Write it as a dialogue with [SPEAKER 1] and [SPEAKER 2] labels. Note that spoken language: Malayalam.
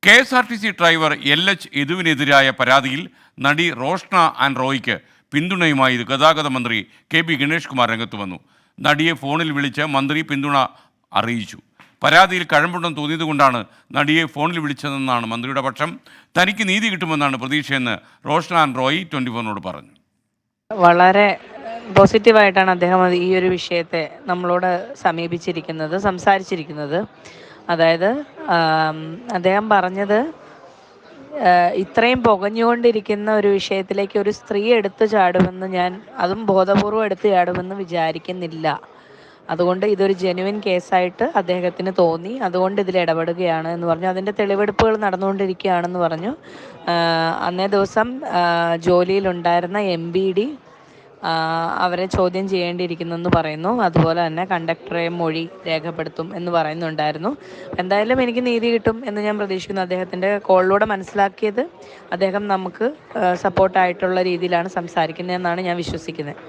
[SPEAKER 1] KSRTC ഡ്രൈവർ LH യദുവിനെതിരായ പരാതിയിൽ നടി റോഷ്ന ആൻഡ് റോയ്ക്ക് പിന്തുണയുമായി ഗതാഗത മന്ത്രി KB ഗണേഷ് കുമാർ രംഗത്ത് വന്നു. നടിയെ ഫോണിൽ വിളിച്ച് മന്ത്രി പിന്തുണ അറിയിച്ചു. പരാതിയിൽ കഴമ്പുണ്ടെന്ന് തോന്നിയതുകൊണ്ടാണ് നടിയെ ഫോണിൽ വിളിച്ചതെന്നാണ് മന്ത്രിയുടെ പക്ഷം. തനിക്ക് നീതി കിട്ടുമെന്നാണ് പ്രതീക്ഷയെന്ന് റോഷ്ന ആൻഡ് റോയ് 24നോട് പറഞ്ഞു.
[SPEAKER 2] വളരെ പോസിറ്റീവായിട്ടാണ് അദ്ദേഹം ഈ ഒരു വിഷയത്തെ നമ്മളോട് സംസാരിച്ചിരിക്കുന്നത്. അതായത് അദ്ദേഹം പറഞ്ഞത്, ഇത്രയും പുകഞ്ഞുകൊണ്ടിരിക്കുന്ന ഒരു വിഷയത്തിലേക്ക് ഒരു സ്ത്രീ എടുത്തു ചാടുമെന്ന് അതും ബോധപൂർവം എടുത്തു ചാടുമെന്ന് വിചാരിക്കുന്നില്ല. അതുകൊണ്ട് ഇതൊരു ജെനുവിൻ കേസായിട്ട് അദ്ദേഹത്തിന് തോന്നി, അതുകൊണ്ട് ഇതിൽ ഇടപെടുകയാണ് എന്ന് പറഞ്ഞു. അതിൻ്റെ തെളിവെടുപ്പുകൾ നടന്നുകൊണ്ടിരിക്കുകയാണെന്ന് പറഞ്ഞു. അന്നേ ദിവസം ജോലിയിലുണ്ടായിരുന്ന MBD അവരെ ചോദ്യം ചെയ്യേണ്ടിയിരിക്കുന്നെന്ന് പറയുന്നു. അതുപോലെ തന്നെ കണ്ടക്ടറെ മൊഴി രേഖപ്പെടുത്തും എന്ന് പറയുന്നുണ്ടായിരുന്നു. എന്തായാലും എനിക്ക് നീതി കിട്ടും എന്ന് ഞാൻ പ്രതീക്ഷിക്കുന്നു. അദ്ദേഹത്തിൻ്റെ കോളിലൂടെ മനസ്സിലാക്കിയത് അദ്ദേഹം നമുക്ക് സപ്പോർട്ടായിട്ടുള്ള രീതിയിലാണ് സംസാരിക്കുന്നതെന്നാണ് ഞാൻ വിശ്വസിക്കുന്നത്.